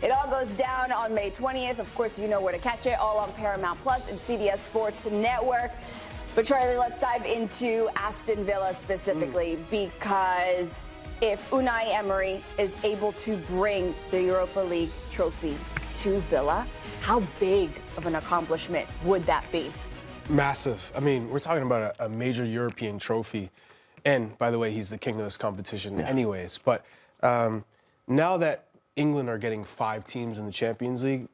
It all goes down on May 20th. Of course, you know where to catch it, all on Paramount Plus and CBS Sports Network. But Charlie, let's dive into Aston Villa specifically, because if Unai Emery is able to bring the Europa League trophy to Villa, how big of an accomplishment would that be? Massive. I mean, we're talking about a major European trophy. And, by the way, he's the king of this competition anyways. But now that England are getting 5 teams in the Champions League,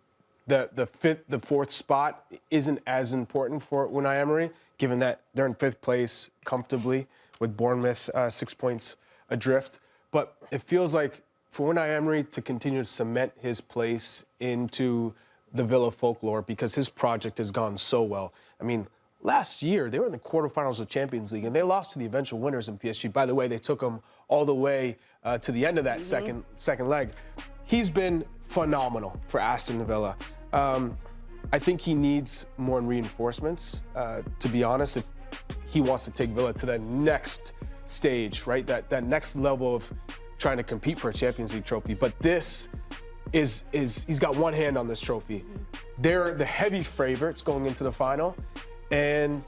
the fourth spot isn't as important for Unai Emery, given that they're in 5th place comfortably with Bournemouth 6 points adrift. But it feels like for Unai Emery to continue to cement his place into the Villa folklore, because his project has gone so well. I mean, last year, they were in the quarterfinals of Champions League, and they lost to the eventual winners in PSG. By the way, they took them all the way to the end of that second leg. He's been phenomenal for Aston Villa. I think he needs more reinforcements, to be honest, if he wants to take Villa to the next stage, right? That next level of trying to compete for a Champions League trophy. But this is he's got one hand on this trophy. They're the heavy favorites going into the final, and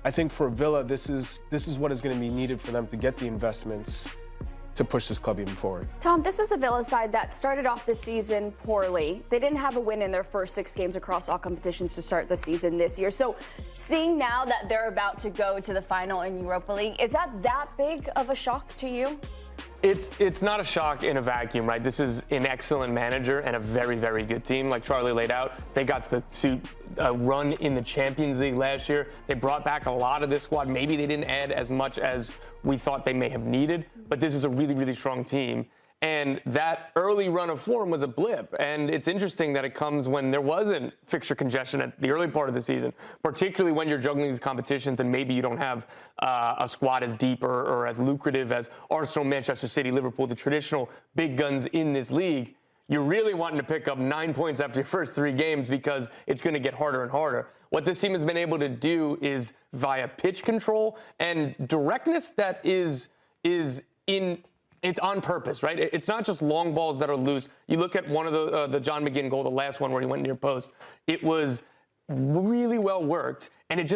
I think for Villa, this is what is going to be needed for them to get the investments to push this club even forward. Tom, this is a Villa side that started off the season poorly. They didn't have a win in their first 6 games across all competitions to start the season this year. So seeing now that they're about to go to the final in Europa League, is that big of a shock to you? It's not a shock in a vacuum, right? This is an excellent manager and a very, very good team. Like Charlie laid out, they got to run in the Champions League last year. They brought back a lot of this squad. Maybe they didn't add as much as we thought they may have needed, but this is a really, really strong team. And that early run of form was a blip. And it's interesting that it comes when there wasn't fixture congestion at the early part of the season, particularly when you're juggling these competitions and maybe you don't have a squad as deep or as lucrative as Arsenal, Manchester City, Liverpool, the traditional big guns in this league. You're really wanting to pick up 9 points after your first 3 games because it's going to get harder and harder. What this team has been able to do is via pitch control and directness that is it's on purpose, right? It's not just long balls that are loose. You look at one of the John McGinn goal, the last one where he went near post. It was really well worked, and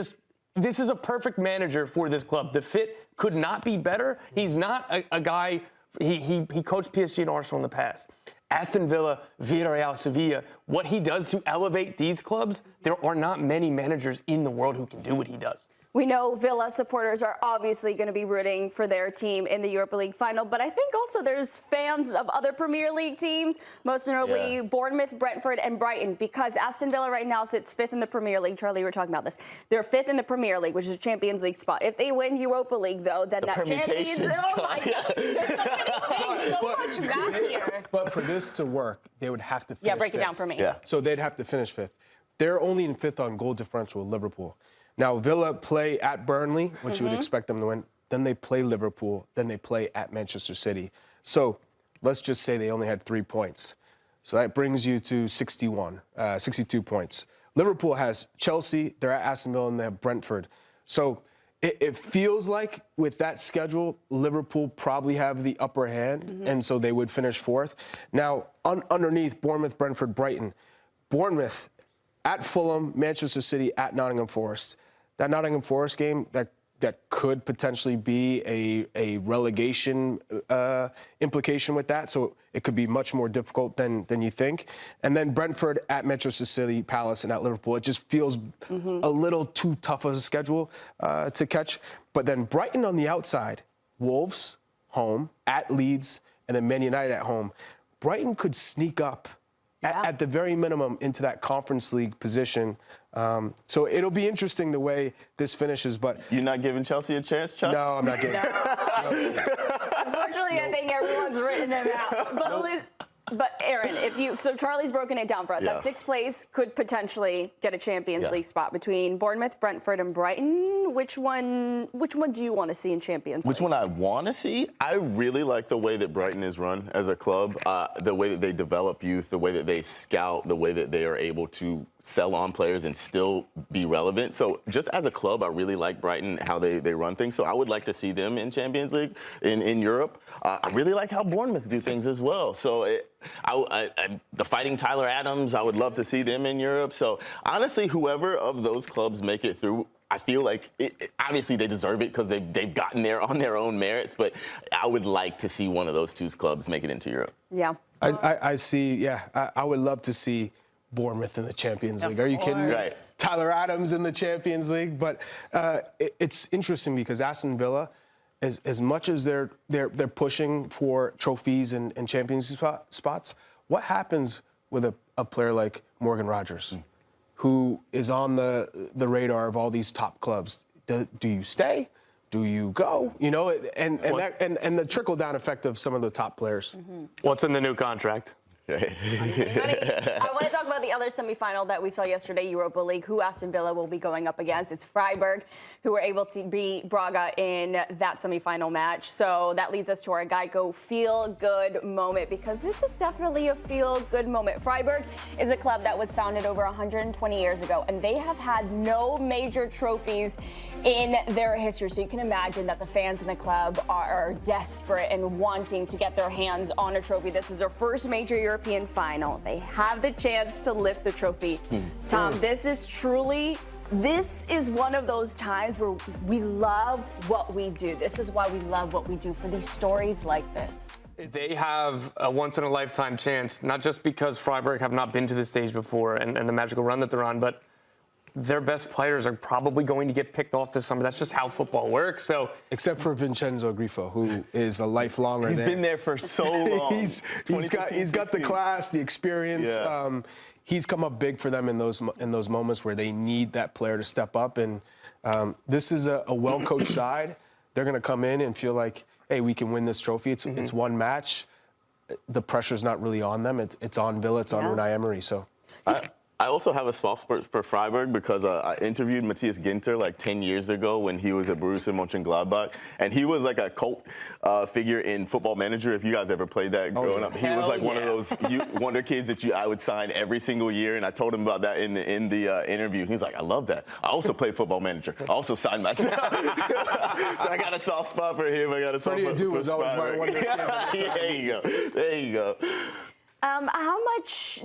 this is a perfect manager for this club. The fit could not be better. He's not a guy. He coached PSG and Arsenal in the past. Aston Villa, Villarreal, Sevilla. What he does to elevate these clubs, there are not many managers in the world who can do what he does. We know Villa supporters are obviously going to be rooting for their team in the Europa League final, but I think also there's fans of other Premier League teams, most notably Bournemouth, Brentford, and Brighton, because Aston Villa right now sits 5th in the Premier League. Charlie, we were talking about this. They're 5th in the Premier League, which is a Champions League spot. If they win Europa League, though, then that Champions League, oh my God, there's so much math here. But for this to work, they would have to finish 5th. Yeah, break it down for me. Yeah. So they'd have to finish 5th. They're only in 5th on goal differential with Liverpool. Now, Villa play at Burnley, which you would expect them to win. Then they play Liverpool. Then they play at Manchester City. So let's just say they only had 3 points. So that brings you to 62 points. Liverpool has Chelsea. They're at Aston Villa, and they have Brentford. So it feels like with that schedule, Liverpool probably have the upper hand, and so they would finish 4th. Now, underneath, Bournemouth, Brentford, Brighton. Bournemouth at Fulham, Manchester City, at Nottingham Forest. That Nottingham Forest game, that could potentially be a relegation implication with that. So it could be much more difficult than you think. And then Brentford at Manchester City, Palace, and at Liverpool. It just feels a little too tough of a schedule to catch. But then Brighton on the outside, Wolves, home, at Leeds, and then Man United at home. Brighton could sneak up at the very minimum into that Conference League position. So it'll be interesting the way this finishes. But you're not giving Chelsea a chance, Chuck? No, I'm not giving. Unfortunately, I think everyone's written them out. But Aaron, so Charlie's broken it down for us. That 6th place could potentially get a Champions League spot between Bournemouth, Brentford, and Brighton. Which one do you want to see in Champions League? Which one I want to see? I really like the way that Brighton is run as a club, the way that they develop youth, the way that they scout, the way that they are able to sell on players and still be relevant. So just as a club, I really like Brighton, how they run things. So I would like to see them in Champions League in Europe. I really like how Bournemouth do things as well. So the Fighting Tyler Adams, I would love to see them in Europe. So honestly, whoever of those clubs make it through, I feel like obviously they deserve it because they've gotten there on their own merits. But I would like to see one of those two clubs make it into Europe. Yeah. I see. Yeah, I would love to see Bournemouth in the Champions League. Are you kidding me? Right. Tyler Adams in the Champions League. But it's interesting because Aston Villa, as much as they're pushing for trophies and Champions League spots, what happens with a player like Morgan Rogers, who is on the radar of all these top clubs? Do you stay? Do you go? You know, and the trickle down effect of some of the top players. What's in the new contract? I want to talk about the other semifinal that we saw yesterday, Europa League, who Aston Villa will be going up against. It's Freiburg, who were able to beat Braga in that semifinal match. So that leads us to our Geico feel-good moment, because this is definitely a feel-good moment. Freiburg is a club that was founded over 120 years ago, and they have had no major trophies in their history. So you can imagine that the fans in the club are desperate and wanting to get their hands on a trophy. This is their first major European final. They have the chance to lift the trophy. Tom, this is one of those times where we love what we do. This is why we love what we do, for these stories like this. They have a once-in-a-lifetime chance, not just because Freiburg have not been to this stage before and the magical run that they're on, but their best players are probably going to get picked off this summer. That's just how football works. So, except for Vincenzo Grifo, who is a lifelonger. He's been there for so long. he's got the class, the experience. Yeah. He's come up big for them in those moments where they need that player to step up. And this is a well-coached side. They're going to come in and feel like, hey, we can win this trophy. It's one match. The pressure's not really on them. It's on Villa. It's on Unai Emery. So. I also have a soft spot for Freiburg because I interviewed Matthias Ginter like 10 years ago when he was at Borussia Mönchengladbach, and he was like a cult figure in Football Manager. If you guys ever played that growing up, he was like one of those wonder kids that I would sign every single year, and I told him about that in the interview. He was like, I love that. I also play Football Manager. I also signed myself. So I got a soft spot for him. I got a soft spot for was always my wonder kid. There you go. There you go. How much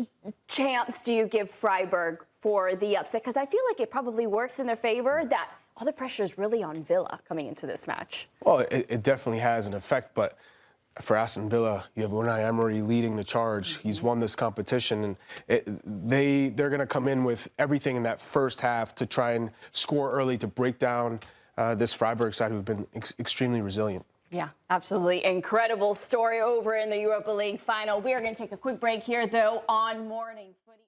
chance do you give Freiburg for the upset? Because I feel like it probably works in their favor that all the pressure is really on Villa coming into this match. Well, it definitely has an effect, but for Aston Villa, you have Unai Emery leading the charge. He's won this competition, and they're going to come in with everything in that first half to try and score early to break down this Freiburg side, who've been extremely resilient. Yeah, absolutely incredible story over in the Europa League final. We are going to take a quick break here, though, on Morning Footy.